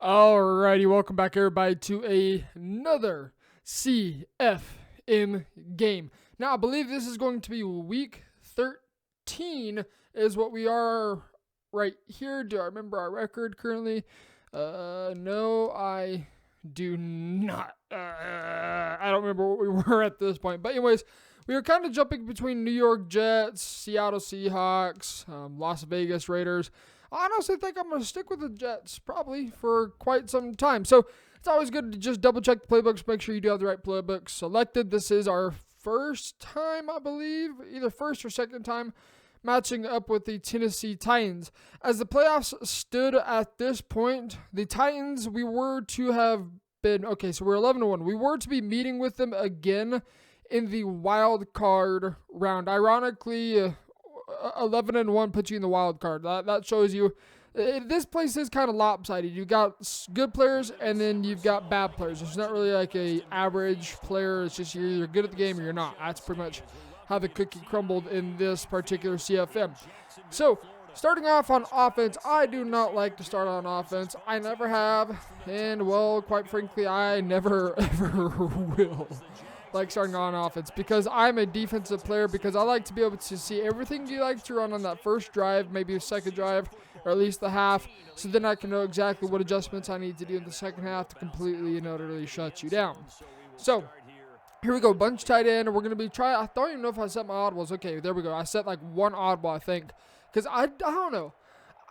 Alrighty, welcome back everybody to another CFM game. Now, I believe this is going to be week 13 is what we are right here. Do I remember our record currently? No, I do not. I don't remember what we were at this point. But anyways, we were kind of jumping between New York Jets, Seattle Seahawks, Las Vegas Raiders. I honestly think I'm going to stick with the Jets probably for quite some time. So it's always good to just double check the playbooks, make sure you do have the right playbooks selected. This is our first time, I believe, either first or second time matching up with the Tennessee Titans. As the playoffs stood at this point, the Titans, we were to have been, okay, so we're 11-1. We were to be meeting with them again in the wild card round. Ironically, 11-1 puts you in the wild card. That shows you this place is kind of lopsided. You've got good players and then you've got bad players. It's not really like a average player. It's just you're either good at the game or you're not. That's pretty much how the cookie crumbled in this particular CFM. So, starting off on offense, I do not like to start on offense. I never have, and well, quite frankly, I never ever will like starting on offense because I'm a defensive player, because I like to be able to see everything you like to run on that first drive, maybe a second drive, or at least the half, so then I can know exactly what adjustments I need to do in the second half to completely and utterly shut you down. So, here we go, bunch tight end. We're going to be trying, I don't even know if I set my audibles. Okay, there we go. I set like one audible, I think, because I don't know.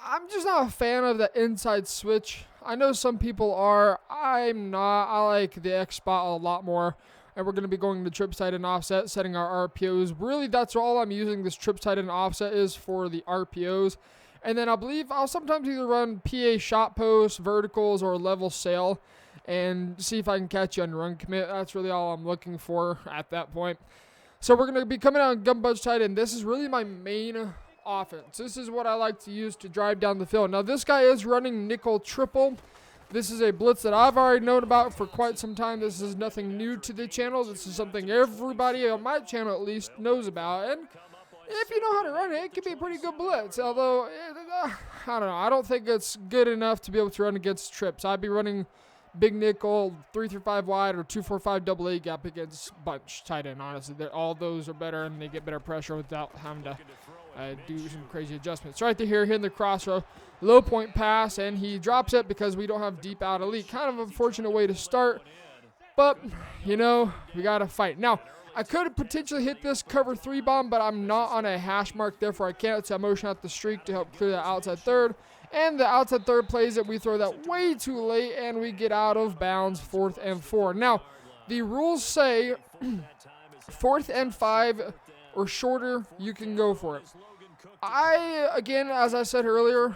I'm just not a fan of the inside switch. I know some people are. I'm not. I like the X spot a lot more. And we're going to be going to trips tight end offset, setting our RPOs. Really, that's all I'm using this trips tight end offset is for the RPOs. And then I believe I'll sometimes either run PA shot post, verticals, or level sail and see if I can catch you on run commit. That's really all I'm looking for at that point. So we're going to be coming out on gun bunch tight end. This is really my main offense. This is what I like to use to drive down the field. Now, this guy is running nickel triple. This is a blitz that I've already known about for quite some time. This is nothing new to the channel. This is something everybody on my channel at least knows about. And if you know how to run it, it can be a pretty good blitz. Although, I don't know. I don't think it's good enough to be able to run against trips. I'd be running big nickel, 3-5 wide, or 2-4-5 double A gap against bunch tight end, honestly. All those are better, and they get better pressure without having to do some crazy adjustments. Right here, hitting the cross row, low point pass, and he drops it because we don't have deep out elite. Kind of an unfortunate way to start, but, you know, we got to fight. Now, I could have potentially hit this cover 3 bomb, but I'm not on a hash mark, therefore I can't. So I motion out the streak to help clear the outside third. And the outside third plays it. We throw that way too late, and we get out of bounds, 4th and 4. Now, the rules say 4th and 5 or shorter, you can go for it. I, again, as I said earlier,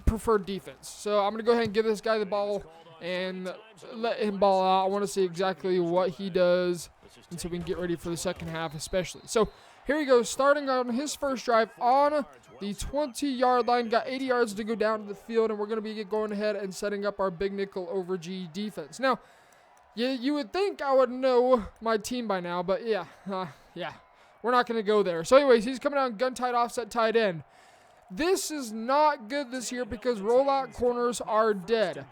prefer defense. So I'm going to go ahead and give this guy the ball and let him ball out. I want to see exactly what he does, and so we can get ready for the second half especially. So here he goes, starting on his first drive on the 20-yard line. Got 80 yards to go down to the field, and we're going to be going ahead and setting up our big nickel over G defense. Now, you would think I would know my team by now, but yeah, we're not going to go there. So anyways, he's coming out gun tight offset tight end. This is not good this year because rollout corners are dead.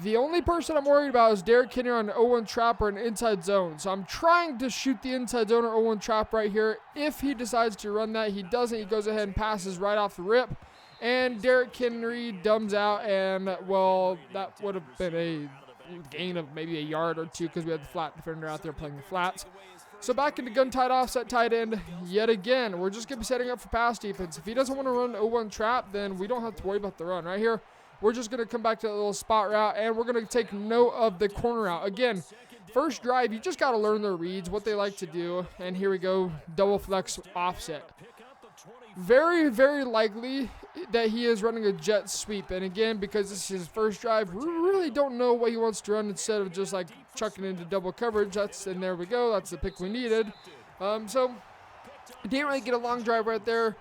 The only person I'm worried about is Derrick Henry on an 0-1 trap or an inside zone. So I'm trying to shoot the inside zone or 0-1 trap right here. If he decides to run that, he doesn't. He goes ahead and passes right off the rip. And Derrick Henry dumbs out, and, well, that would have been a gain of maybe a yard or two because we had the flat defender out there playing the flats. So back into gun tight offset tight end yet again. We're just going to be setting up for pass defense. If he doesn't want to run 0-1 trap, then we don't have to worry about the run. Right here, we're just going to come back to that little spot route, and we're going to take note of the corner route. Again, first drive, you just got to learn their reads, what they like to do. And here we go, double flex offset. Very, very likely that he is running a jet sweep. And again, because this is his first drive, we really don't know what he wants to run instead of just like chucking into double coverage. And there we go. That's the pick we needed. So didn't really get a long drive right there.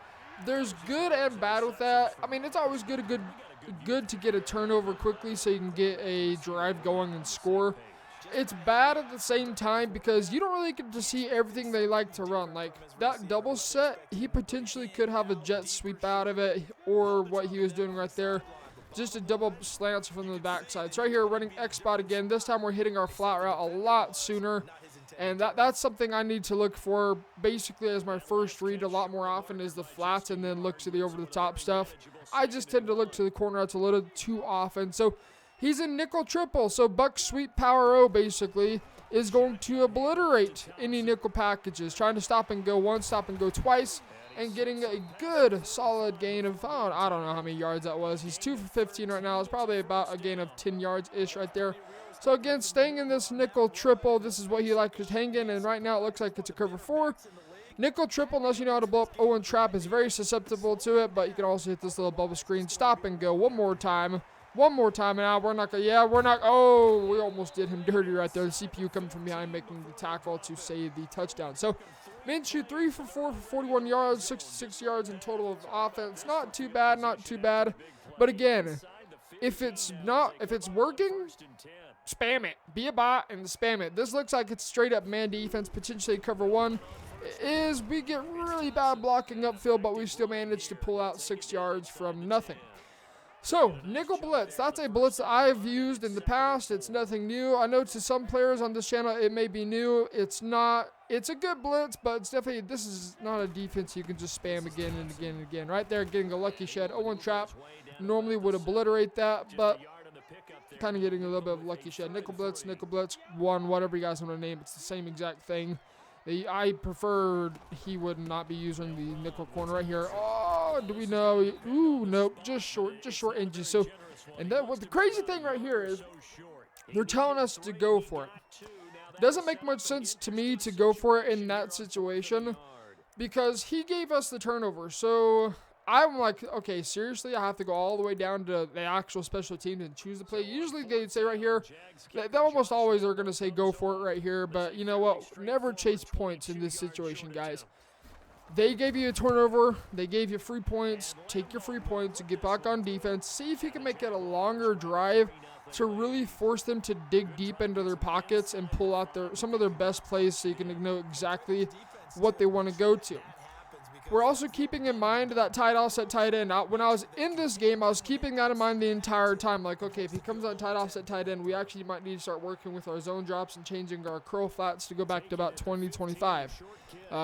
There's good and bad with that. I mean, it's always good to get a turnover quickly so you can get a drive going and score. It's bad at the same time because you don't really get to see everything they like to run. Like that double set, he potentially could have a jet sweep out of it or what he was doing right there. just a double slants from the backside. So right here, running X spot again. This time we're hitting our flat route a lot sooner. And that's something I need to look for basically as my first read a lot more often is the flats and then look to the over-the-top stuff. I just tend to look to the corner routes a little too often. So he's in nickel triple. So Buck Sweep Power O basically is going to obliterate any nickel packages. Trying to stop and go once, stop and go twice. And getting a good, solid gain of, I don't know how many yards that was. He's 2 for 15 right now. It's probably about a gain of 10 yards-ish right there. So, again, staying in this nickel triple, this is what he likes to hang in. And right now it looks like it's a cover 4. Nickel triple, unless you know how to blow up Owen Trap, is very susceptible to it. But you can also hit this little bubble screen. Stop and go one more time. One more time. And now we're not going to, oh, we almost did him dirty right there. The CPU coming from behind, making the tackle to save the touchdown. So, Minshew 3 for 4 for 41 yards, 66 yards in total of offense. Not too bad, not too bad. But again, if it's working, spam it. Be a bot and spam it. This looks like it's straight up man defense, potentially cover 1. We get really bad blocking upfield, but we still manage to pull out 6 yards from nothing. So, nickel blitz. That's a blitz that I've used in the past. It's nothing new. I know to some players on this channel it may be new. It's not. It's a good blitz, but it's definitely, this is not a defense you can just spam again and again and again. Right there, getting a lucky shed. Owen Trap normally would obliterate that, but kind of getting a little bit of lucky shed. Nickel blitz, 1, whatever you guys want to name. It's the same exact thing. I prefer he would not be using the nickel corner right here. Oh, do we know? Ooh, nope, just short inches. So, and then what the crazy thing right here is they're telling us to go for it. Doesn't make much sense to me to go for it in that situation because he gave us the turnover. So I'm like, okay, seriously, I have to go all the way down to the actual special team and choose the play. Usually they'd say right here, they almost always are going to say go for it right here. But you know what? Never chase points in this situation, guys. They gave you a turnover. They gave you free points. Take your free points and get back on defense. See if you can make it a longer drive to really force them to dig deep into their pockets and pull out some of their best plays so you can know exactly what they want to go to. We're also keeping in mind that tight offset tight end. When I was in this game, I was keeping that in mind the entire time. Like, okay, if he comes on tight offset tight end, we actually might need to start working with our zone drops and changing our curl flats to go back to about 20-25.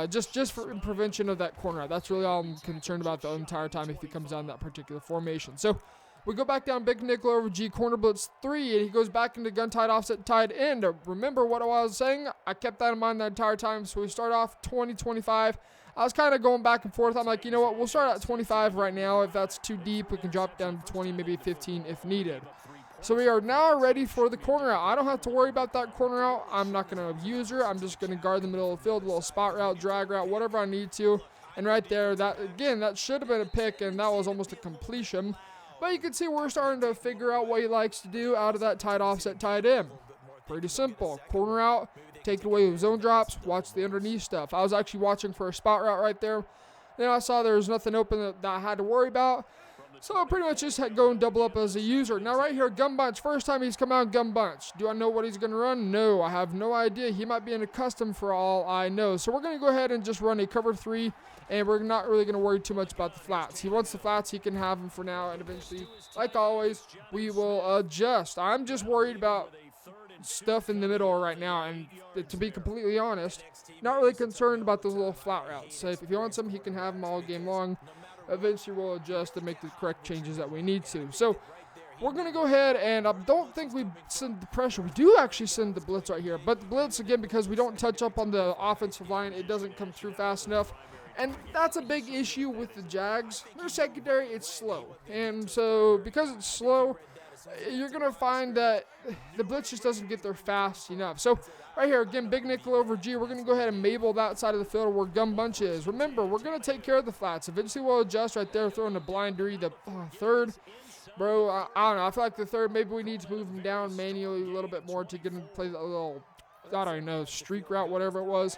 Just for prevention of that corner. That's really all I'm concerned about the entire time if he comes on that particular formation. So we go back down big nickel over G, corner blitz 3, and he goes back into gun tight offset tight end. Remember what I was saying? I kept that in mind the entire time. So we start off 20-25. I was kind of going back and forth. I'm like, you know what? We'll start at 25 right now. If that's too deep, we can drop down to 20, maybe 15 if needed. So we are now ready for the corner out. I don't have to worry about that corner out. I'm not going to abuse her. I'm just going to guard the middle of the field, a little spot route, drag route, whatever I need to. And right there, that should have been a pick, and that was almost a completion. But you can see we're starting to figure out what he likes to do out of that tight offset tight end. Pretty simple. Corner out, take it away with zone drops, watch the underneath stuff. I was actually watching for a spot route right there. Then I saw there was nothing open that I had to worry about. So I pretty much just had to go and double up as a user. Now right here, gun bunch. First time he's come out gun bunch. Do I know what he's going to run? No, I have no idea. He might be in a custom for all I know. So we're going to go ahead and just run a cover 3. And we're not really going to worry too much about the flats. He wants the flats. He can have them for now. And eventually, like always, we will adjust. I'm just worried about stuff in the middle right now. And to be completely honest, not really concerned about those little flat routes. So if he wants them, he can have them all game long. Eventually, we'll adjust and make the correct changes that we need to. So we're going to go ahead, and I don't think we send the pressure. We do actually send the blitz right here. But the blitz, again, because we don't touch up on the offensive line, it doesn't come through fast enough. And that's a big issue with the Jags. Their secondary, it's slow. And so because it's slow, you're going to find that the blitz just doesn't get there fast enough. So right here, again, big nickel over G. We're going to go ahead and Mabel that side of the field where gun bunch is. Remember, we're going to take care of the flats. Eventually, we'll adjust right there, throwing the blindery, the third. Bro, I don't know. I feel like the third, maybe we need to move him down manually a little bit more to get him to play a little, I don't know, streak route, whatever it was.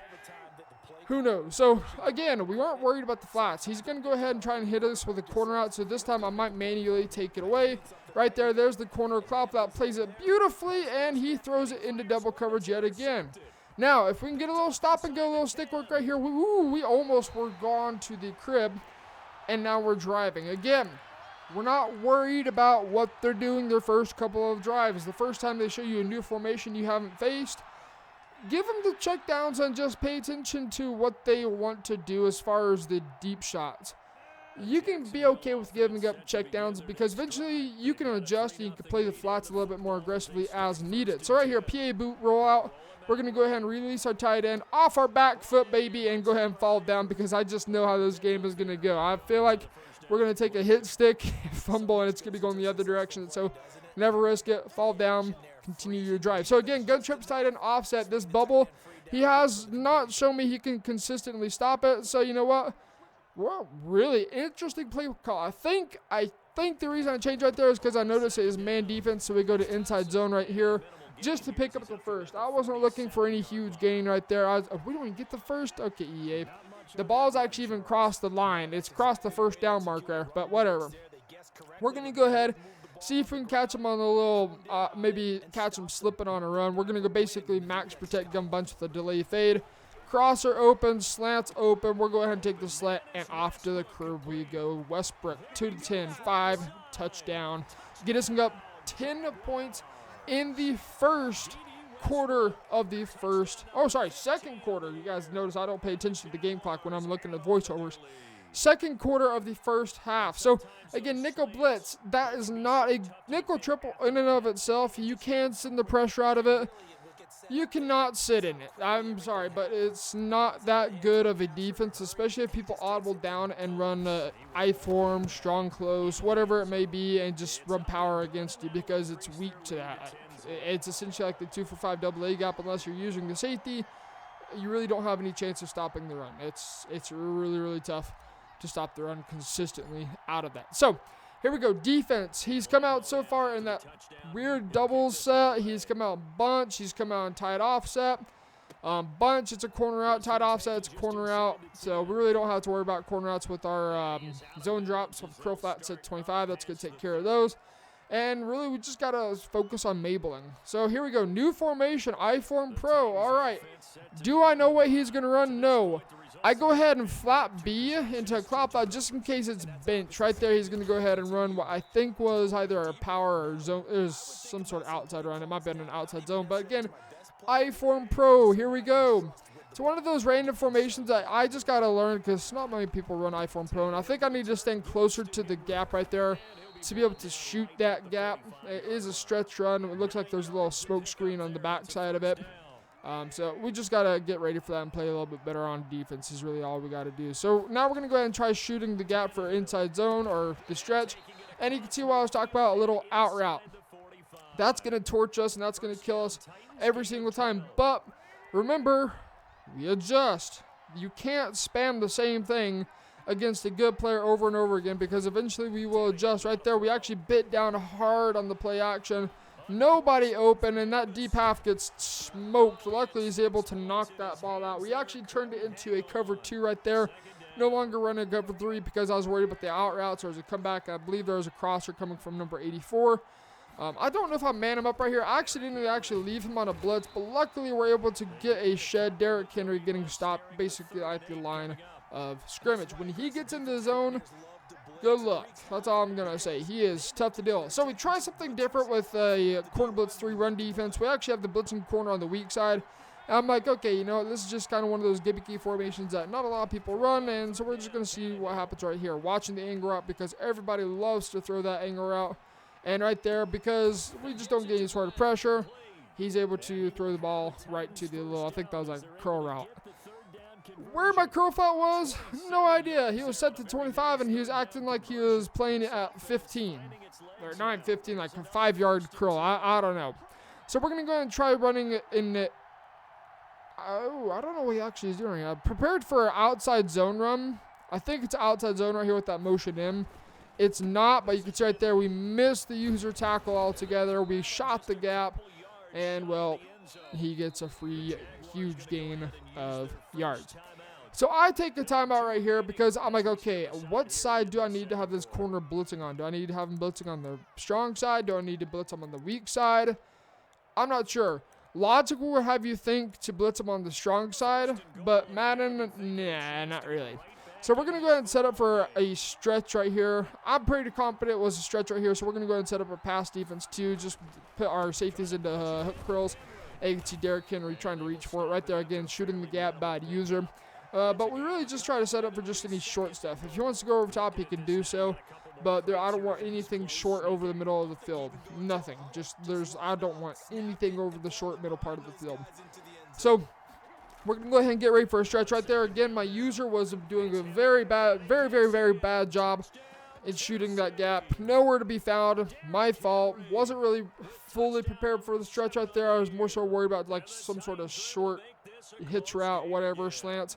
Who knows? So, again, we weren't worried about the flats. He's going to go ahead and try and hit us with a corner out. So, this time I might manually take it away. Right there, there's the corner. Cloud Flap plays it beautifully, and he throws it into double coverage yet again. Now, if we can get a little stop and go, a little stick work right here, we almost were gone to the crib, and now we're driving. Again, We're not worried about what they're doing their first couple of drives. The first time they show you a new formation you haven't faced, give them the check downs and just pay attention to what they want to do as far as the deep shots. You can be okay with giving up check downs because eventually you can adjust and you can play the flats a little bit more aggressively as needed. So right here, PA boot rollout. We're going to go ahead and release our tight end off our back foot, baby, and go ahead and fall down because I just know how this game is going to go. I feel like we're going to take a hit stick, fumble, and it's going to be going the other direction. So never risk it. Fall down. Continue your drive. So again, gun trips tight end offset. This bubble, he has not shown me he can consistently stop it. So you know what? Well, really interesting play call. I think the reason I changed right there is because I noticed it is man defense. So we go to inside zone right here just to pick up the first. I wasn't looking for any huge gain right there. We don't even get the first. Okay, EA. The ball's actually even crossed the line. It's crossed the first down marker, but whatever. We're going to go ahead, see if we can catch him on a little, maybe catch him slipping on a run. We're going to go basically max protect gun bunch with a delay fade. Crosser open, slants open. We'll go ahead and take the slant, and off to the curve we go. Westbrook, 2-10, 5, touchdown. Get us up 10 points in the first quarter of the second quarter. You guys notice I don't pay attention to the game clock when I'm looking at voiceovers. Second quarter of the first half. So, again, nickel blitz, that is not a nickel triple in and of itself. You can send the pressure out of it. You cannot sit in it. I'm sorry, but it's not that good of a defense, especially if people audible down and run I-form, strong close, whatever it may be, and just run power against you because it's weak to that. It's essentially like the 2-for-5 double A gap. Unless you're using the safety, you really don't have any chance of stopping the run. It's really, really tough to stop the run consistently out of that. So, here we go. Defense. He's come out so far in that weird double set. He's come out bunch. He's come out in tight offset. Bunch, it's a corner out. Tight offset, it's a corner out. So we really don't have to worry about corner outs with our zone drops. With curl flats at 25, that's going to take care of those. And really, we just got to focus on mabling. So here we go. New formation, I-form pro. All right. Do I know what he's going to run? No. I go ahead and flat B into a cloud flat just in case it's bench. Right there, he's going to go ahead and run what I think was either a power or zone. It was some sort of outside run. It might have been an outside zone. But again, I-form pro. Here we go. It's one of those random formations that I just got to learn because not many people run I-form pro. And I think I need to stand closer to the gap right there to be able to shoot that gap. It is a stretch run. It looks like there's a little smoke screen on the back side of it. So we just got to get ready for that and play a little bit better on defense is really all we got to do. So now we're going to go ahead and try shooting the gap for inside zone or the stretch. And you can see what I was talking about, a little out route. That's going to torch us and that's going to kill us every single time. But remember, we adjust. You can't spam the same thing against a good player over and over again because eventually we will adjust. Right there, we actually bit down hard on the play action. Nobody open, and that deep half gets smoked. Luckily, he's able to knock that ball out. We actually turned it into a cover 2 right there. No longer running a cover 3 because I was worried about the out routes or as a comeback. I believe there was a crosser coming from number 84. I don't know if I man him up right here. I accidentally leave him on a blitz, but luckily we're able to get a shed. Derrick Henry getting stopped basically at the line of scrimmage. When he gets into the zone, good luck. That's all I'm going to say. He is tough to deal with. So we try something different with a corner blitz 3 run defense. We actually have the blitzing corner on the weak side. And I'm like, okay, you know, this is just kind of one of those gimmicky formations that not a lot of people run. And so we're just going to see what happens right here. Watching the angle route because everybody loves to throw that angle route. And right there, because we just don't get any sort of pressure, he's able to throw the ball right to the little, I think that was like curl route. Where my curl flat was, no idea. He was set to 25, and he was acting like he was playing at 15. Or not 15, like a 5-yard curl. I don't know. So we're going to go ahead and try running it in it. Oh, I don't know what he actually is doing. I prepared for an outside zone run. I think it's outside zone right here with that motion in. It's not, but you can see right there we missed the user tackle altogether. We shot the gap, and, well, he gets a free huge gain of yards. So I take a timeout right here because I'm like, okay, what side do I need to have this corner blitzing on? Do I need to have him blitzing on the strong side? Do I need to blitz him on the weak side? I'm not sure. Logic will have you think to blitz him on the strong side, but Madden, nah, not really. So we're going to go ahead and set up for a stretch right here. I'm pretty confident it was a stretch right here, so we're going to go ahead and set up a pass defense too. Just put our safeties into hook curls. You can see Derrick Henry trying to reach for it right there again, shooting the gap, bad user. But we really just try to set up for just any short stuff. If he wants to go over top, he can do so. But I don't want anything short over the middle of the field. Nothing. I don't want anything over the short middle part of the field. So we're going to go ahead and get ready for a stretch right there. Again, my user was doing a very, very bad job in shooting that gap. Nowhere to be found. My fault. Wasn't really fully prepared for the stretch right there. I was more so worried about like some sort of short hitch route, whatever, slants.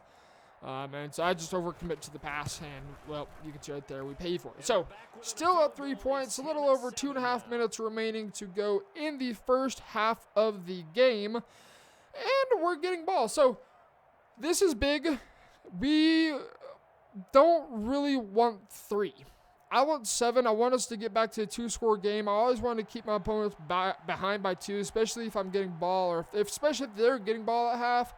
And so I just overcommit to the pass, and, well, you can see right there, we paid for it. So, still up 3 points, a little over 2.5 minutes remaining to go in the first half of the game, and we're getting ball. So, this is big. We don't really want 3. I want 7. I want us to get back to a 2-score game. I always want to keep my opponents behind by 2, especially if I'm getting ball, or especially if they're getting ball at half.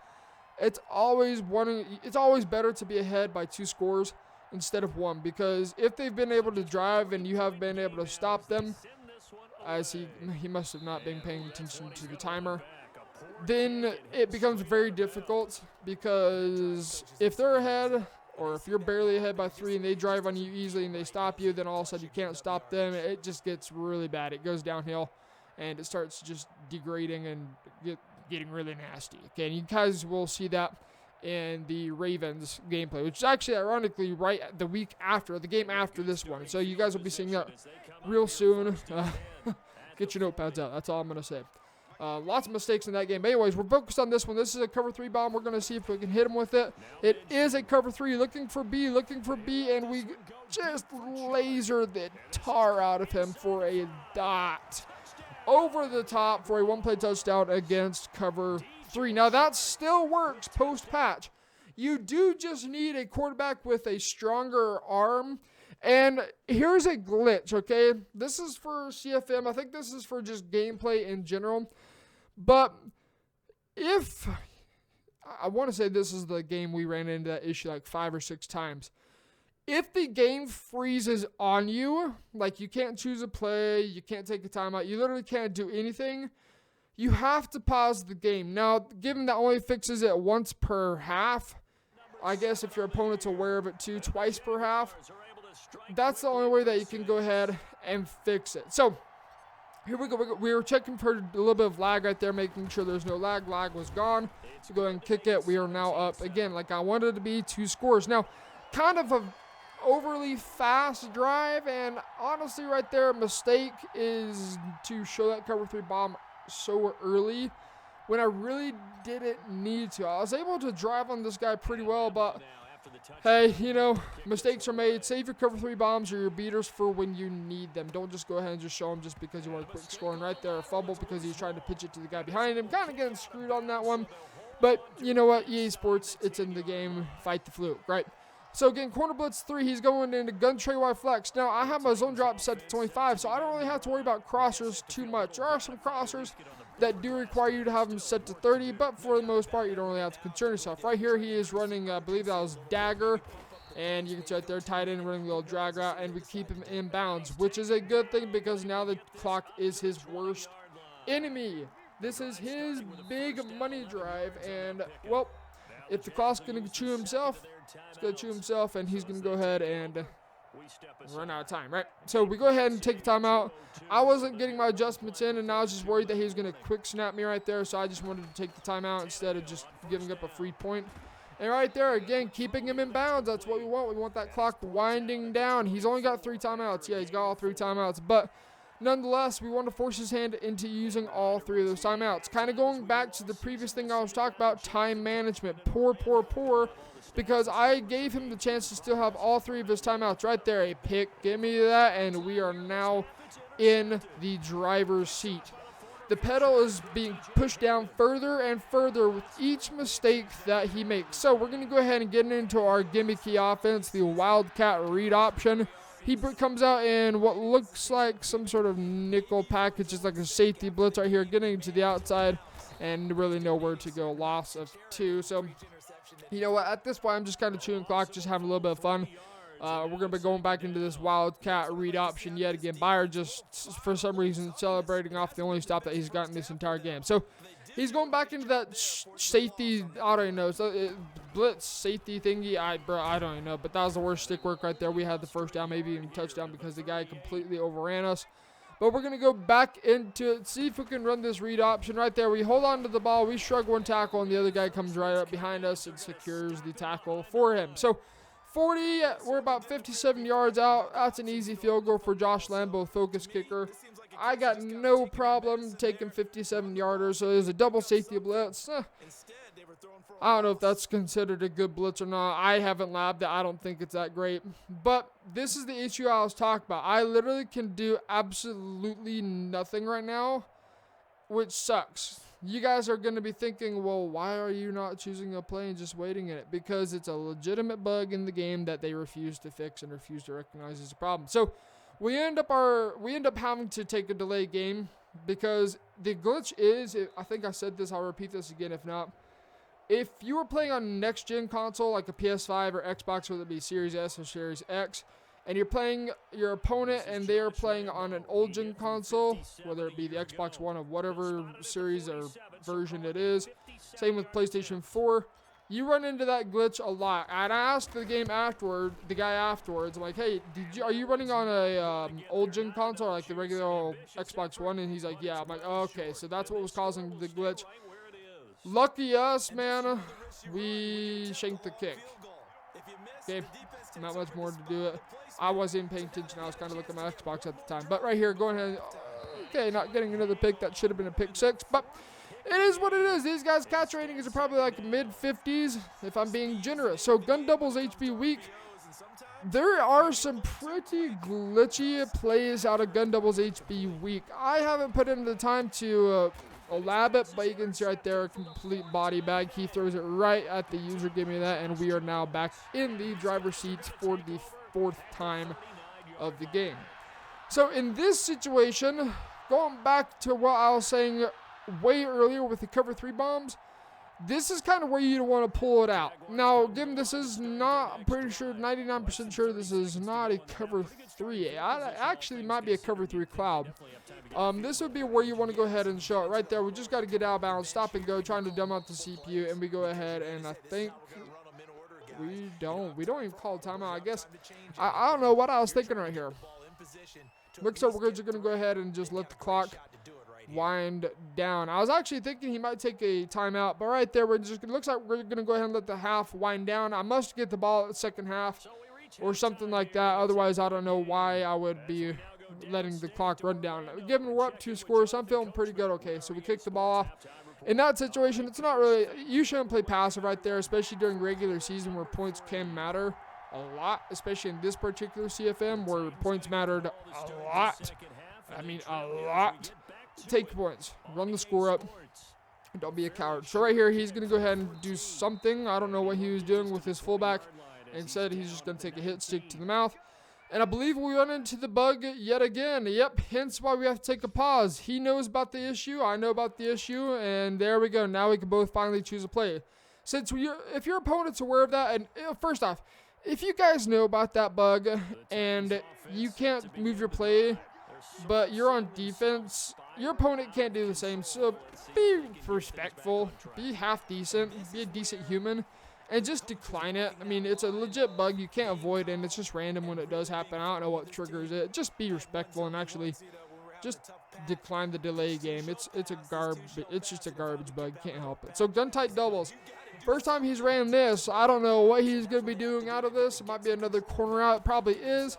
It's always better to be ahead by 2 scores instead of 1, because if they've been able to drive and you have been able to stop them, as he must have not been paying attention to the timer, then it becomes very difficult, because if they're ahead, or if you're barely ahead by 3 and they drive on you easily and they stop you, then all of a sudden you can't stop them. It just gets really bad. It goes downhill and it starts just degrading and getting really nasty. Okay, and you guys will see that in the Ravens gameplay, which is actually ironically right the game after this one. So you guys will be seeing that real soon. Get your notepads out. That's all I'm going to say. Lots of mistakes in that game. But anyways, we're focused on this one. This is a cover 3 bomb. We're going to see if we can hit him with it. It is a cover 3. Looking for B, and we just laser the tar out of him for a dot. Over the top for a 1-play touchdown against cover 3. Now, that still works post-patch. You do just need a quarterback with a stronger arm. And here's a glitch, okay? This is for CFM. I think this is for just gameplay in general. But if I want to say this is the game we ran into that issue like 5 or 6 times. If the game freezes on you, like you can't choose a play, you can't take a timeout, you literally can't do anything, you have to pause the game. Now, given that only fixes it once per half, I guess if your opponent's aware of it too, twice per half, that's the only way that you can go ahead and fix it. So, here we go. We were checking for a little bit of lag right there, making sure there's no lag. Lag was gone. So, go ahead and kick it. We are now up again, like I wanted it to be, 2 scores. Now, kind of a overly fast drive, and honestly right there, a mistake is to show that cover 3 bomb so early when I really didn't need to. I was able to drive on this guy pretty well, but hey, mistakes are made. Save your cover 3 bombs or your beaters for when you need them. Don't just go ahead and just show them just because you want a quick score. And right there, a fumble because he's trying to pitch it to the guy behind him. Kind of getting screwed on that one. But you know what? EA Sports, it's in the game. Fight the fluke, right? So again, corner blitz 3, he's going into gun tray Y flex. Now, I have my zone drop set to 25, so I don't really have to worry about crossers too much. There are some crossers that do require you to have them set to 30, but for the most part, you don't really have to concern yourself. Right here, he is running, I believe that was dagger, and you can see right there, tight end, running a little drag route, and we keep him in bounds, which is a good thing because now the clock is his worst enemy. This is his big money drive, and, well, if the clock's going to chew himself, he's going to chew himself, and he's going to go ahead and run out of time, right? So we go ahead and take the timeout. I wasn't getting my adjustments in, and I was just worried that he was going to quick snap me right there, so I just wanted to take the timeout instead of just giving up a free point. And right there, again, keeping him in bounds. That's what we want. We want that clock winding down. He's only got 3 timeouts. Yeah, he's got all 3 timeouts, but nonetheless, we want to force his hand into using all 3 of those timeouts. Kind of going back to the previous thing I was talking about, time management. Poor, because I gave him the chance to still have all 3 of his timeouts right there. A pick, give me that, and we are now in the driver's seat. The pedal is being pushed down further and further with each mistake that he makes. So we're going to go ahead and get into our gimmicky offense, the Wildcat read option. He comes out in what looks like some sort of nickel package. It's like a safety blitz right here, getting to the outside. and really nowhere to go. Loss of 2. So, you know what? At this point, I'm just kind of chewing clock, just having a little bit of fun. We're going to be going back into this Wildcat read option yet again. Byer just, for some reason, celebrating off the only stop that he's gotten this entire game. So, he's going back into that safety, I don't even know, blitz safety thingy. I don't even know, but that was the worst stick work right there. We had the first down, maybe even touchdown, because the guy completely overran us. But we're going to go back into it, see if we can run this read option right there. We hold on to the ball, we shrug one tackle, and the other guy comes right up behind us and secures the tackle for him. So, 40, we're about 57 yards out. That's an easy field goal for Josh Lambo, focus kicker. I got no problem taking 57-yarders, so there's a double safety blitz. I don't know if that's considered a good blitz or not. I haven't labbed it. I don't think it's that great. But this is the issue I was talking about. I literally can do absolutely nothing right now, which sucks. You guys are going to be thinking, well, why are you not choosing a play and just waiting in it? Because it's a legitimate bug in the game that they refuse to fix and refuse to recognize as a problem. So we end up having to take a delay game because the glitch is, I think I said this, I'll repeat this again if not. If you were playing on next-gen console like a PS5 or Xbox, whether it be Series S or Series X, and you're playing your opponent and they are playing on an old-gen console, whether it be the Xbox One of whatever series or version it is, same with PlayStation 4, you run into that glitch a lot. And I asked the guy afterwards, I'm like, hey, are you running on a old-gen console, like the regular old Xbox One? And he's like, yeah. I'm like, oh, okay, so that's what was causing the glitch. Lucky us, man, we shanked the kick. Okay, not much more to do it. I wasn't paying attention. I was kind of looking at my Xbox at the time. But right here, going ahead. Okay, not getting another pick. That should have been a pick 6. But it is what it is. These guys' catch ratings are probably like mid-50s, if I'm being generous. So gun doubles HB weak. There are some pretty glitchy plays out of gun doubles HB weak. I haven't put in the time to lab it, but you can see right there, a complete body bag. He throws it right at the user. Give me that, and we are now back in the driver's seats for the 4th time of the game. So in this situation, going back to what I was saying way earlier with the cover 3 bombs, this is kind of where you want to pull it out. Now, again, this is not, I'm pretty sure, 99% sure this is not a cover 3. It actually might be a cover 3 cloud. This would be where you want to go ahead and show it right there. We just got to get out of bounds, stop and go, trying to dumb out the CPU, and we go ahead and I think we don't even call a timeout. I guess, I don't know what I was thinking right here. Looks like we're just going to go ahead and just let the clock wind down. I was actually thinking he might take a timeout, but right there, it looks like we're going to go ahead and let the half wind down. I must get the ball at the second half or something like that. Otherwise, I don't know why I would be letting the clock run down. Given we're up 2 scores, I'm feeling pretty good. Okay, so we kick the ball off. In that situation, it's not really, you shouldn't play passive right there, especially during regular season where points can matter a lot, especially in this particular CFM where points mattered a lot. I mean, a lot. Take points. Run the score up. Don't be a coward. So right here, he's going to go ahead and do something. I don't know what he was doing with his fullback. Instead, he's just going to take a hit stick to the mouth. And I believe we run into the bug yet again. Yep, hence why we have to take a pause. He knows about the issue. I know about the issue. And there we go. Now we can both finally choose a play. If your opponent's aware of that, and first off, if you guys know about that bug and you can't move your play, but you're on defense, your opponent can't do the same. So be respectful, be half decent, be a decent human, and just decline it. I mean, it's a legit bug. You can't avoid it, and it's just random when it does happen. I don't know what triggers it. Just be respectful and actually just decline the delay game. It's just a garbage bug. You can't help it. So gun tight doubles. First time he's ran this, I don't know what he's going to be doing out of this. It might be another corner out. It probably is.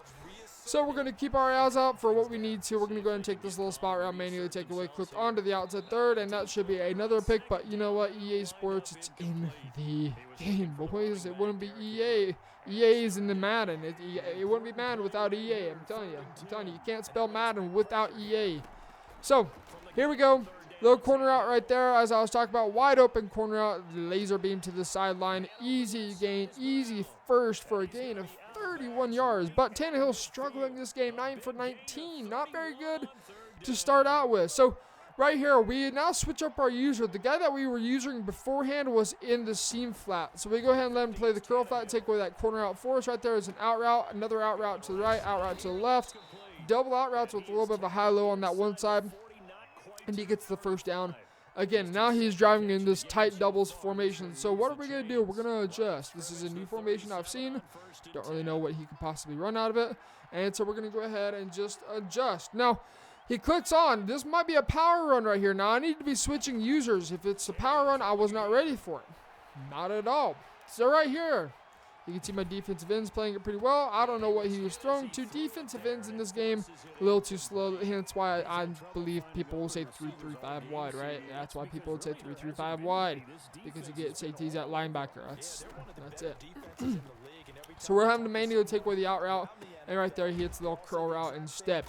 So we're going to keep our eyes out for what we need to. We're going to go ahead and take this little spot route, manually take away, click onto the outside third, and that should be another pick. But you know what? EA Sports, it's in the game, boys. It wouldn't be EA. EA is in the Madden. It wouldn't be Madden without EA. I'm telling you. You can't spell Madden without EA. So here we go. Little corner out right there, as I was talking about, wide open corner out, laser beam to the sideline, easy gain, easy first for a gain of 31 yards. But Tannehill's struggling this game, 9 for 19, not very good to start out with. So right here, we now switch up our user. The guy that we were using beforehand was in the seam flat. So we go ahead and let him play the curl flat, take away that corner out for us. Right there is an out route, another out route to the right, out route to the left. Double out routes with a little bit of a high-low on that one side. And he gets the first down. Again, now he's driving in this tight doubles formation. So what are we going to do? We're going to adjust. This is a new formation I've seen. Don't really know what he could possibly run out of it. And so we're going to go ahead and just adjust. Now, he clicks on. This might be a power run right here. Now, I need to be switching users. If it's a power run, I was not ready for it. Not at all. So right here, you can see my defensive ends playing it pretty well. I don't know what he was throwing to. Defensive ends in this game, a little too slow. Hence why I believe people will say 3-3-5 wide, right? That's why people would say 3-3-5 wide, because you get safeties at linebacker. That's it. So we're having to manually take away the out route. And right there, he hits the little curl route instead.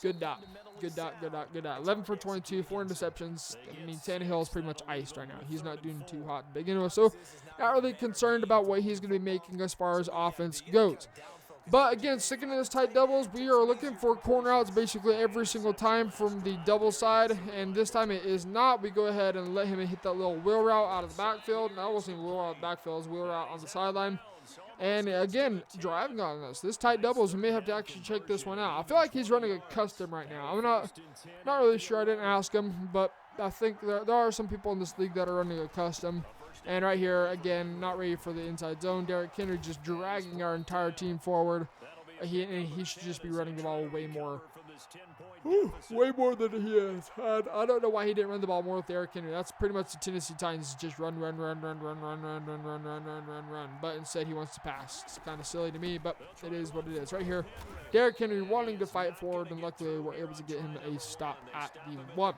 Good dot. Good dot, good dot, good dot. 11 for 22, 4 interceptions. I mean, Tannehill is pretty much iced right now. He's not doing too hot to begin with. So, not really concerned about what he's going to be making as far as offense goes. But, again, sticking to this tight doubles, we are looking for corner outs basically every single time from the double side. And this time it is not. We go ahead and let him hit that little wheel route out of the backfield. Now, it wasn't wheel route out of the backfield. It was wheel route on the sideline. And again, driving on us. This tight doubles, we may have to actually check this one out. I feel like he's running a custom right now. I'm not really sure. I didn't ask him, but I think there are some people in this league that are running a custom. And right here, again, not ready for the inside zone. Derrick Henry just dragging our entire team forward. He should just be running the ball way more. Way more than he is. And I don't know why he didn't run the ball more with Derrick Henry. That's pretty much the Tennessee Titans. Just run. But instead he wants to pass. It's kind of silly to me, but it is what it is. Right here, Derrick Henry wanting to fight forward, and luckily we're able to get him a stop at the 1.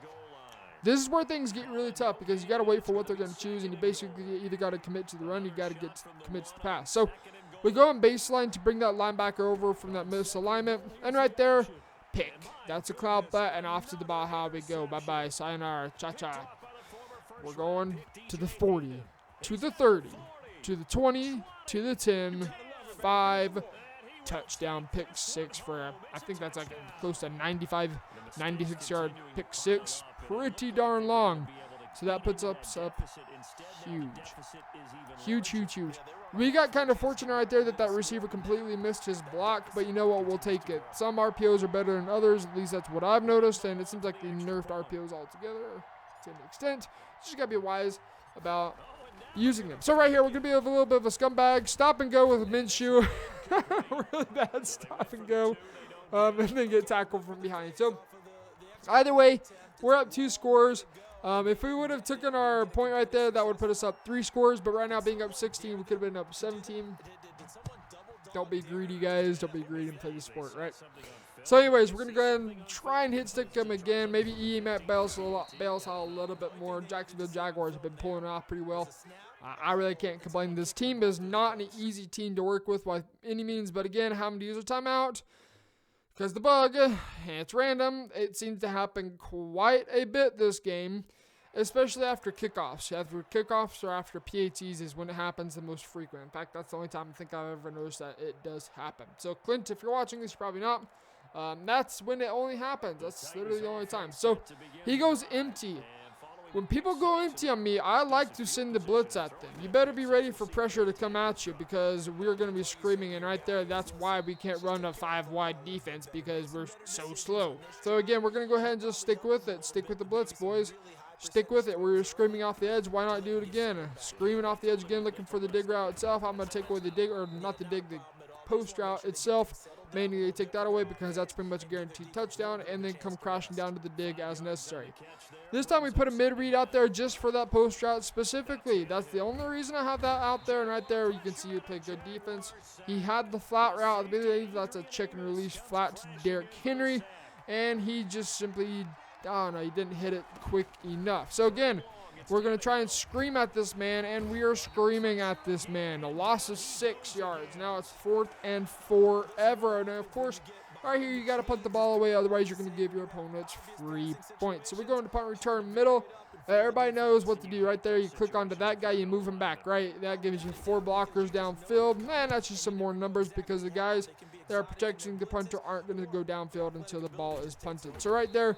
This is where things get really tough because you got to wait for what they're going to choose, and you basically either got to commit to the run, you got to commit to the pass. So we go on baseline to bring that linebacker over from that misalignment, and right there, pick. That's a cloud flat, and off to the Baja we go. Bye-bye, sayonara, cha-cha. We're going to the 40, to the 30, to the 20, to the 10, 5, touchdown, pick 6 for, I think that's like close to 95, 96-yard pick 6. Pretty darn long. So that puts us up huge. Huge. We got kind of fortunate right there that receiver completely missed his block, but you know what? We'll take it. Some RPOs are better than others. At least that's what I've noticed, and it seems like they nerfed RPOs altogether to an extent. Just got to be wise about using them. So right here, we're going to be a little bit of a scumbag. Stop and go with Minshew. Really bad stop and go. And then get tackled from behind. So either way, we're up 2 scores. If we would have taken our point right there, that would put us up 3 scores. But right now, being up 16, we could have been up 17. Don't be greedy, guys. Don't be greedy and play the sport, right? So anyways, we're going to go ahead and try and hit stick him again. Maybe Matt bails out a little bit more. Jacksonville Jaguars have been pulling it off pretty well. I really can't complain. This team is not an easy team to work with by any means. But again, having to use a timeout. Because the bug, it's random. It seems to happen quite a bit this game, especially after kickoffs. After kickoffs or after PATs is when it happens the most frequent. In fact, that's the only time I think I've ever noticed that it does happen. So, Clint, if you're watching this, you're probably not. That's when it only happens. That's literally the only time. So, he goes empty. When people go empty on me, I like to send the blitz at them. You better be ready for pressure to come at you because we're going to be screaming. And right there, that's why we can't run a 5-wide defense because we're so slow. So again, we're going to go ahead and just stick with it. Stick with the blitz, boys. Stick with it. We're screaming off the edge. Why not do it again? Screaming off the edge again, looking for the dig route itself. I'm going to take away the dig, or not the dig, the post route itself. Mainly take that away because that's pretty much a guaranteed touchdown, and then come crashing down to the dig as necessary. This time we put a mid-read out there just for that post route specifically. That's the only reason I have that out there, and right there you can see you play good defense. He had the flat route. I believe that's a check and release flat to Derrick Henry, and he just simply, I don't know, he didn't hit it quick enough. So again, we're going to try and scream at this man, and we are screaming at this man. A loss of 6 yards. Now it's 4th and 4 ever. And of course, right here, you got to punt the ball away. Otherwise, you're going to give your opponents free points. So we're going to punt return middle. Everybody knows what to do right there. You click onto that guy, you move him back, right? That gives you 4 blockers downfield. Man, that's just some more numbers because the guys that are protecting the punter aren't going to go downfield until the ball is punted. So right there,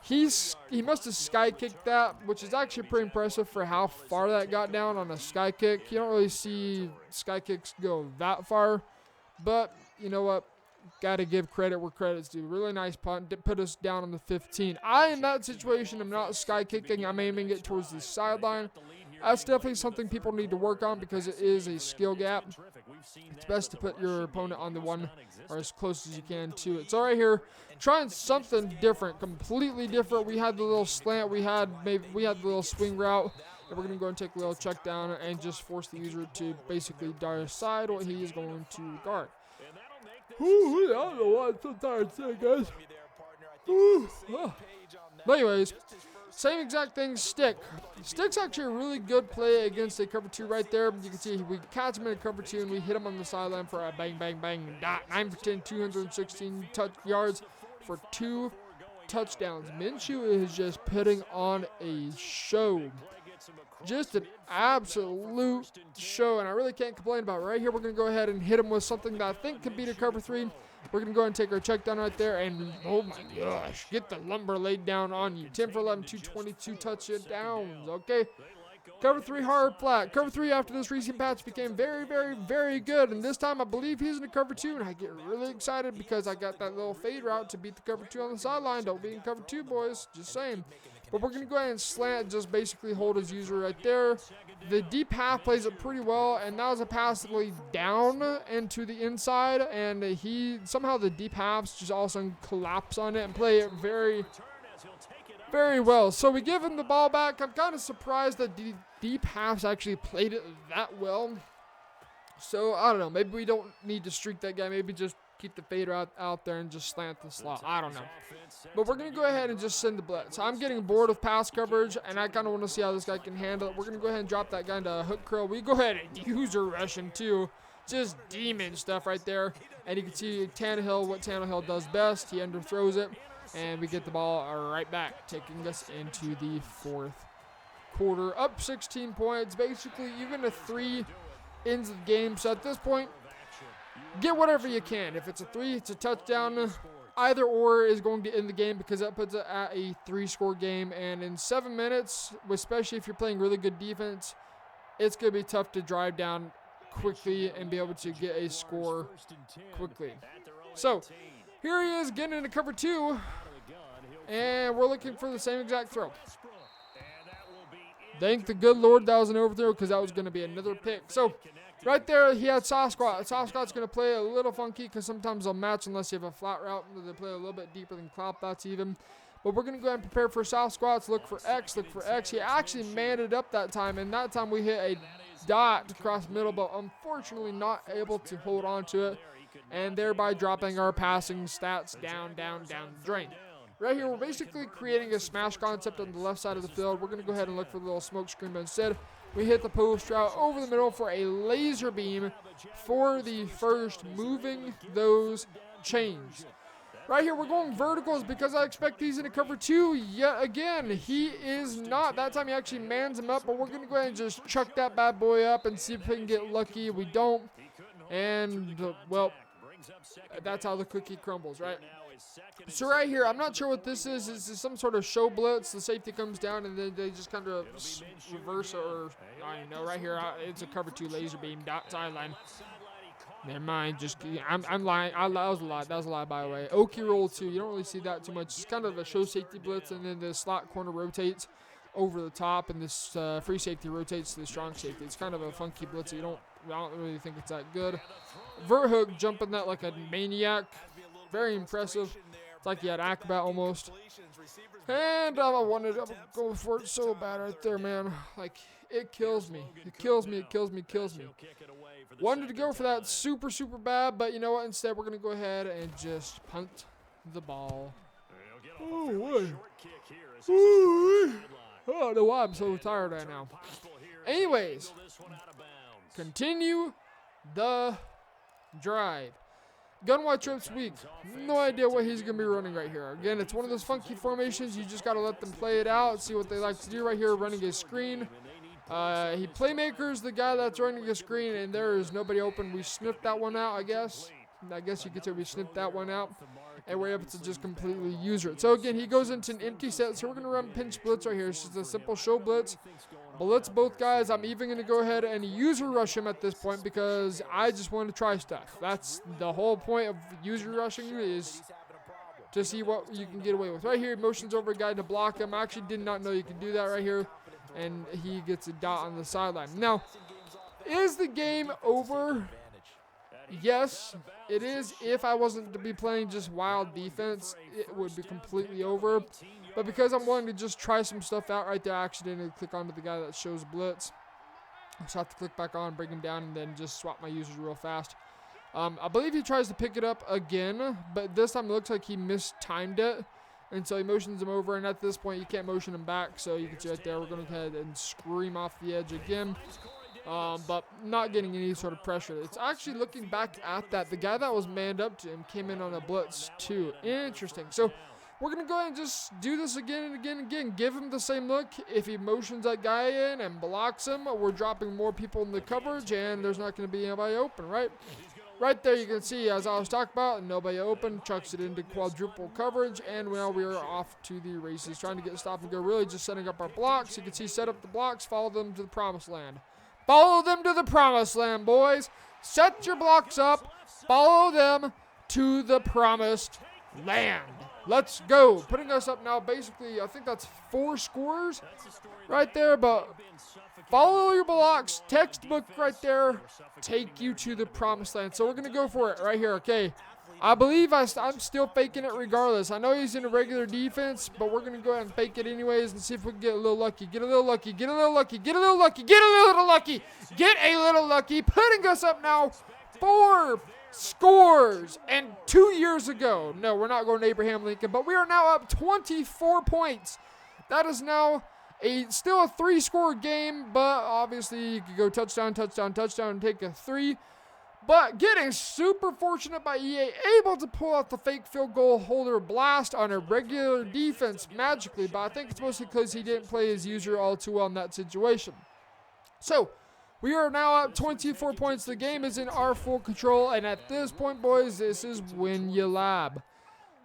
He must have sky kicked that, which is actually pretty impressive for how far that got down on a sky kick. You don't really see sky kicks go that far, but you know what? Got to give credit where credit's due. Really nice punt. Did put us down on the 15. In that situation, am not sky kicking. I'm aiming it towards the sideline. That's definitely something people need to work on because it is a skill gap. It's best to put your opponent on the one or as close as you can to it. So right here, trying something different, completely different. We had the little slant. We had the little swing route. And we're going to go and take a little check down and just force the user to basically decide what he is going to guard. Ooh, I don't know why I'm so tired today, guys. Ooh, oh. But anyways, same exact thing, stick. Stick's actually a really good play against a cover 2 right there. You can see we catch him in a cover 2 and we hit him on the sideline for a bang, bang, bang, dot. 9 for 10, 216 yards for 2 touchdowns. Minshew is just putting on a show. Just an absolute show, and I really can't complain about it. Right here, we're going to go ahead and hit him with something that I think could beat a cover 3. We're going to go ahead and take our check down right there, and oh my gosh, get the lumber laid down on you. 10 for 11, 222 touchdowns, okay? Cover 3 hard flat. Cover 3 after this recent patch became very, very, very good, and this time I believe he's in a cover 2, and I get really excited because I got that little fade route to beat the cover 2 on the sideline. Don't be in cover 2, boys, just saying. But we're going to go ahead and slant, just basically hold his user right there. The deep half plays it pretty well, and that was a pass laid down into the inside, and somehow the deep halves just all of a sudden collapse on it and play it very, very well. So we give him the ball back. I'm kind of surprised that the deep halves actually played it that well. So, I don't know. Maybe we don't need to streak that guy. Maybe just keep the fader out there and just slant the slot. I don't know. But we're going to go ahead and just send the blitz. I'm getting bored of pass coverage, and I kind of want to see how this guy can handle it. We're going to go ahead and drop that guy into a hook curl. We go ahead and user rush him, too. Just demon stuff right there. And you can see Tannehill, what Tannehill does best. He underthrows it, and we get the ball right back, taking us into the fourth quarter. Up 16 points. Basically, even a 3 ends the game. So at this point, get whatever you can. If it's a 3, it's a touchdown. Either or is going to end the game because that puts it at a 3-score game. And in 7 minutes, especially if you're playing really good defense, it's going to be tough to drive down quickly and be able to get a score quickly. So here he is getting into cover 2. And we're looking for the same exact throw. Thank the good Lord that was an overthrow because that was going to be another pick. So right there, he had soft squat. Soft squat's going to play a little funky because sometimes they'll match unless you have a flat route. They play a little bit deeper than clop. That's even. But we're going to go ahead and prepare for soft squats. Look for X. Look for X. He actually manned it up that time, and that time we hit a dot across middle, but unfortunately not able to hold on to it, and thereby dropping our passing stats down the drain. Right here, we're basically creating a smash concept on the left side of the field. We're going to go ahead and look for the little smoke screen, but instead, we hit the post route over the middle for a laser beam for the first, moving those chains. Right here, we're going verticals because I expect he's in a cover 2 yet again. He is not. That time he actually mans him up, but we're going to go ahead and just chuck that bad boy up and see if we can get lucky. We don't. And, well, that's how the cookie crumbles, right? So right here, I'm not sure what this is. This is some sort of show blitz. The safety comes down, and then they just kind of reverse, or I don't know. Right here, it's a cover 2 laser beam dot sideline. Never mind. I'm lying. That was a lie. That was a lie, by the way. Okie roll 2. You don't really see that too much. It's kind of a show safety blitz, and then the slot corner rotates over the top, and this free safety rotates to the strong safety. It's kind of a funky blitz. I don't really think it's that good. Vert hook jumping that like a maniac. Very impressive. It's like he had acrobat almost. And I wanted to go for it so bad right there, man. Like, it kills me. It kills me. It kills me. It kills me. Wanted to go for that super, super bad, but you know what? Instead, we're going to go ahead and just punt the ball. Oh, boy. I don't know why I'm so tired right now. Anyways, continue the drive. Gun wide trips weak. No idea what he's going to be running right here. Again, it's one of those funky formations. You just got to let them play it out, see what they like to do right here, running a screen. He playmakers the guy that's running a screen, and there is nobody open. We sniffed that one out, I guess. I guess you could say we sniffed that one out. and we're able to just completely use it. So again, he goes into an empty set, so we're going to run pinch blitz right here. It's just a simple show blitz. Blitz both guys. I'm even going to go ahead and user rush him at this point because I just want to try stuff. That's the whole point of user rushing, is to see what you can get away with. Right here, motions over a guy to block him. I actually did not know you could do that right here, and he gets a dot on the sideline. Now, is the game over? Yes, it is. If I wasn't to be playing just wild defense, it would be completely over. But because I'm wanting to just try some stuff out right there, I accidentally click onto the guy that shows blitz. So I have to click back on, bring him down, and then just swap my users real fast. I believe he tries to pick it up again, but this time it looks like he mistimed it. And so he motions him over, and at this point you can't motion him back. So you can see right there, we're going to go ahead and scream off the edge again. But not getting any sort of pressure. It's actually, looking back at that, the guy that was manned up to him came in on a blitz too. Interesting. So we're going to go ahead and just do this again and again and again. Give him the same look. If he motions that guy in and blocks him, we're dropping more people in the coverage, and there's not going to be anybody open, right? Right there you can see, as I was talking about, nobody open, chucks it into quadruple coverage, and now we are off to the races, trying to get stop and go, really just setting up our blocks. You can see, set up the blocks, follow them to the promised land. Follow them to the promised land, boys. Set your blocks up. Follow them to the promised land. Let's go. Putting us up now, basically, I think that's 4 scores right there, but follow your blocks. Textbook right there. Take you to the promised land. So we're going to go for it right here, okay? I believe I'm still faking it regardless. I know he's in a regular defense, but we're going to go ahead and fake it anyways and see if we can get a little lucky. Get a little lucky. Get a little lucky. Get a little lucky. Get a little lucky. Get a little lucky. Putting us up now 4 scores. And 2 years ago, no, we're not going to Abraham Lincoln, but we are now up 24 points. That is now still a 3-score game, but obviously you could go touchdown, touchdown, touchdown, and take a 3. But getting super fortunate by EA, able to pull out the fake field goal holder blast on a regular defense magically, but I think it's mostly because he didn't play his user all too well in that situation. So, we are now up 24 points. The game is in our full control, and at this point, boys, this is when you lab.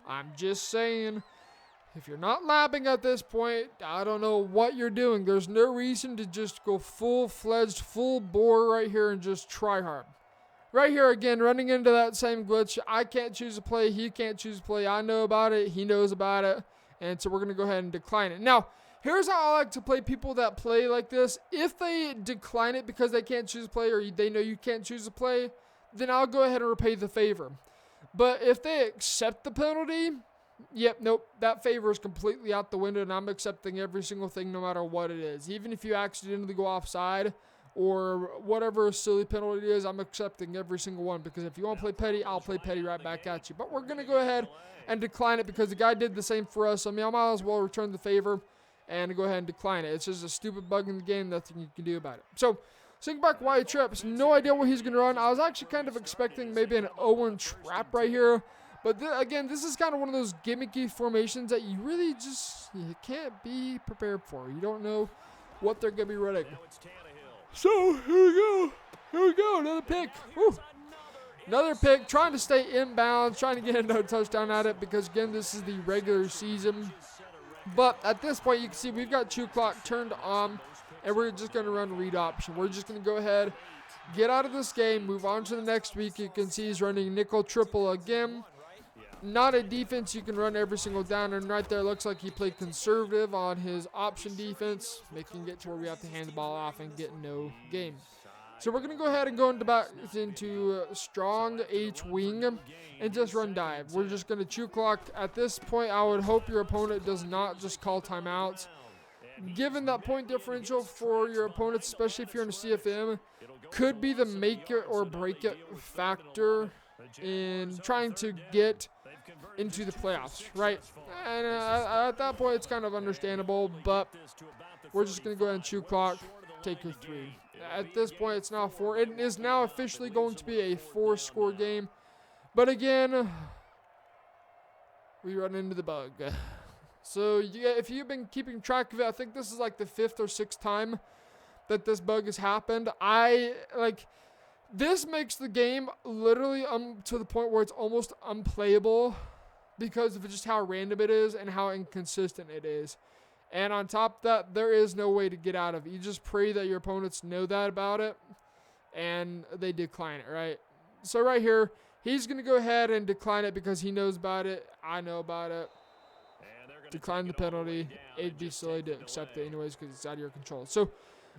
I'm just saying, if you're not labbing at this point, I don't know what you're doing. There's no reason to just go full-fledged, full bore right here and just try hard. Right here again, running into that same glitch. I can't choose a play. He can't choose a play. I know about it. He knows about it. And so we're going to go ahead and decline it. Now, here's how I like to play people that play like this. If they decline it because they can't choose a play or they know you can't choose a play, then I'll go ahead and repay the favor. But if they accept the penalty, yep, nope, that favor is completely out the window, and I'm accepting every single thing no matter what it is. Even if you accidentally go offside, or whatever silly penalty it is, I'm accepting every single one, because if you want to play petty, I'll play petty right back at you. But we're going to go ahead and decline it because the guy did the same for us. I mean, I might as well return the favor and go ahead and decline it. It's just a stupid bug in the game, nothing you can do about it. So, sink back wide trips, no idea what he's going to run. I was actually kind of expecting maybe an Owen trap right here. But again, this is kind of one of those gimmicky formations that you really just can't be prepared for. You don't know what they're going to be running. So, here we go. Here we go. Another pick. Woo. Another pick. Trying to stay inbounds. Trying to get another touchdown at it because, again, this is the regular season. But at this point, you can see we've got 2 clock turned on, and we're just going to run read option. We're just going to go ahead, get out of this game, move on to the next week. You can see he's running nickel triple again. Not a defense you can run every single down, and right there looks like he played conservative on his option defense, making it to where we have to hand the ball off and get no game. So we're going to go ahead and go into strong H wing and just run dive. We're just going to 2 clock. At this point, I would hope your opponent does not just call timeouts. Given that point differential for your opponents, especially if you're in a CFM, could be the make it or break it factor in trying to get into the playoffs, right? And at that point, it's kind of understandable, but we're just going to go ahead and 2 clock, take your 3. At this point, it's now 4. It is now officially going to be a 4-score game. But again, we run into the bug. So if you've been keeping track of it, I think this is like the 5th or 6th time that this bug has happened. This makes the game literally to the point where it's almost unplayable because of just how random it is and how inconsistent it is. And on top of that, there is no way to get out of it. You just pray that your opponents know that about it, and they decline it, right? So right here, he's going to go ahead and decline it because he knows about it. I know about it. Decline the penalty. It'd be silly to accept it anyways because it's out of your control. So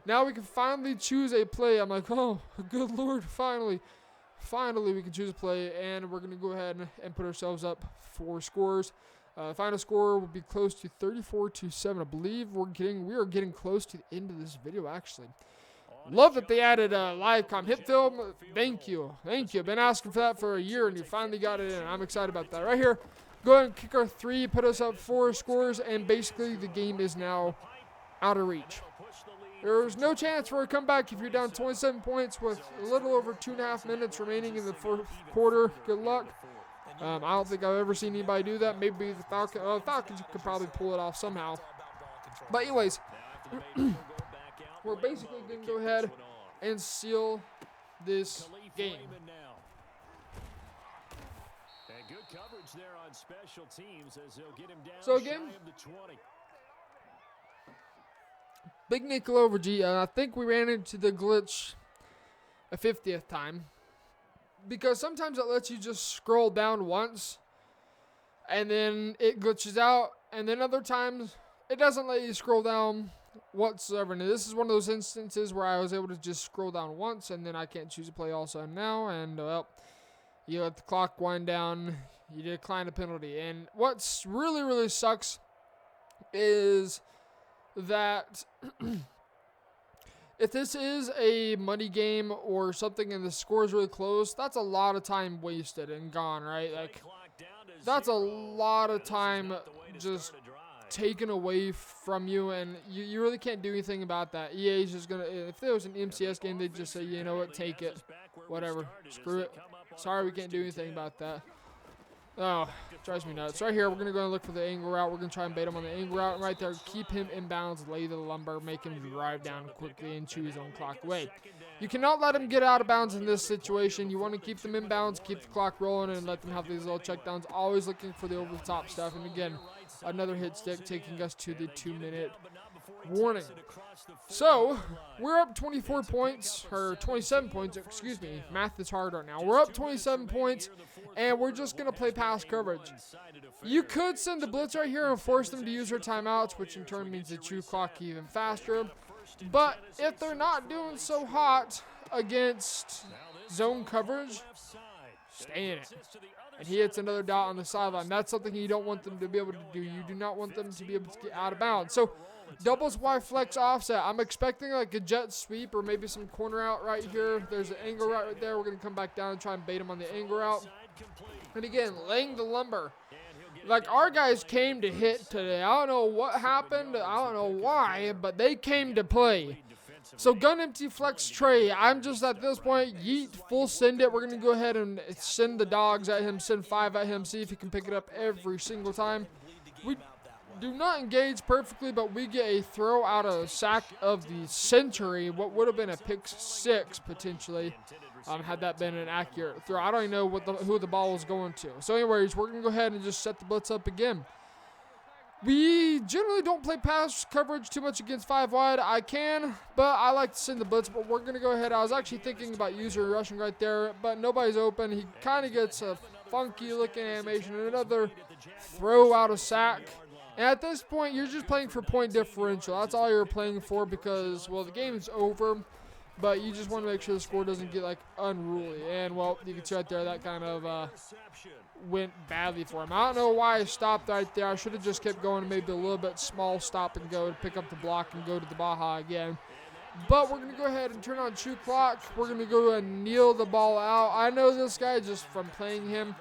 now we can finally choose a play. I'm like, oh, good Lord, finally. Finally, we can choose a play, and we're going to go ahead and put ourselves up 4 scores. Final score will be close to 34-7. I believe we are getting close to the end of this video, actually. Love that they added a live com hit film. Thank you. Thank you. Been asking for that for a year, and you finally got it in. I'm excited about that. Right here, go ahead and kick our 3, put us up 4 scores, and basically the game is now out of reach. There's no chance for a comeback if you're down 27 points with a little over 2.5 minutes remaining in the fourth quarter. Good luck. I don't think I've ever seen anybody do that. Maybe the Falcons. The Falcons could probably pull it off somehow. But anyways, we're basically going to go ahead and seal this game. So again, big nickel over G. I think we ran into the glitch a 50th time. Because sometimes it lets you just scroll down once, and then it glitches out, and then other times it doesn't let you scroll down whatsoever. And this is one of those instances where I was able to just scroll down once, and then I can't choose a play also now, and well, you let the clock wind down, you decline a penalty. And what's really, really sucks is that if this is a money game or something and the score is really close, that's a lot of time wasted and gone, right? Like, that's a lot of time just taken away from you, and you really can't do anything about that. EA is just going to, if there was an MCS game, they'd just say, you know what, take it. Whatever. Screw it. Sorry, we can't do anything about that. Oh, drives me nuts. Right here, we're going to go and look for the angle route. We're going to try and bait him on the angle route. Right there, keep him inbounds, lay the lumber, make him drive down quickly and chew his own clock away. You cannot let him get out of bounds in this situation. You want to keep them inbounds, keep the clock rolling, and let them have these little checkdowns. Always looking for the over-the-top stuff. And again, another hit stick taking us to the 2-minute warning. So, we're up 24 points, or 27 points, excuse me. Math is hard right now. We're up 27 points, and we're just going to play pass coverage. You could send the blitz right here and force them to use their timeouts, which in turn means they chew clock even faster. But if they're not doing so hot against zone coverage, stay in it. And he hits another dot on the sideline. That's something you don't want them to be able to do. You do not want them to be able to get out of bounds. So, doubles Y flex offset. I'm expecting like a jet sweep or maybe some corner out right here. There's an angle route right there. We're going to come back down and try and bait him on the angle route. And again, laying the lumber. Like, our guys came to hit today. I don't know what happened. I don't know why, but they came to play. So, gun empty flex tray. I'm just at this point, yeet, full send it. We're going to go ahead and send the dogs at him, send 5 at him, see if he can pick it up every single time. We do not engage perfectly, but we get a throw out of sack of the century. What would have been a pick 6 potentially, had that been an accurate throw. I don't even know who the ball was going to. So anyways, we're going to go ahead and just set the blitz up again. We generally don't play pass coverage too much against 5 wide. I can, but I like to send the blitz, but we're going to go ahead. I was actually thinking about user rushing right there, but nobody's open. He kind of gets a funky looking animation and another throw out of sack. And at this point, you're just playing for point differential. That's all you're playing for because, well, the game is over, but you just want to make sure the score doesn't get, like, unruly. And, well, you can see right there that kind of went badly for him. I don't know why I stopped right there. I should have just kept going, maybe a little bit small stop and go to pick up the block and go to the Baja again. But we're going to go ahead and turn on chew clock. We're going to go and kneel the ball out. I know this guy just from playing him,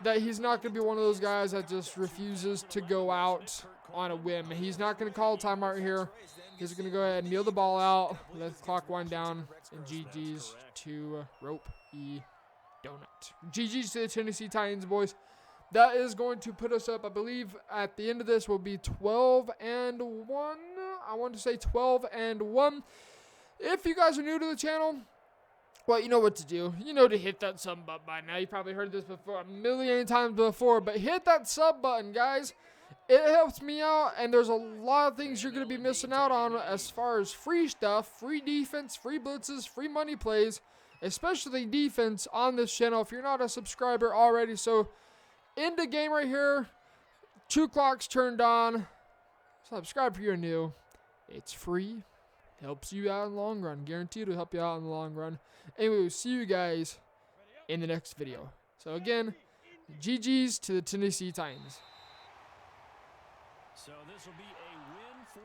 that he's not going to be one of those guys that just refuses to go out on a whim. He's not going to call a timeout here. He's going to go ahead and kneel the ball out, let the clock wind down, and GG's to Rope E Donut. GG's to the Tennessee Titans, boys. That is going to put us up, I believe, at the end of this will be 12-1. I want to say 12-1. If you guys are new to the channel, Well, you know what to do. You know to hit that sub button by now. You probably heard this before a million times before, but hit that sub button, guys. It helps me out, and there's a lot of things you're going to be missing out on as far as free stuff, free defense, free blitzes, free money plays, especially defense on this channel if you're not a subscriber already. So, in the game right here, 2 clocks turned on. Subscribe if you're new. It's free. Helps you out in the long run. Guaranteed to help you out in the long run. Anyway, we'll see you guys in the next video. So again, GG's to the Tennessee Titans. So this will be a win for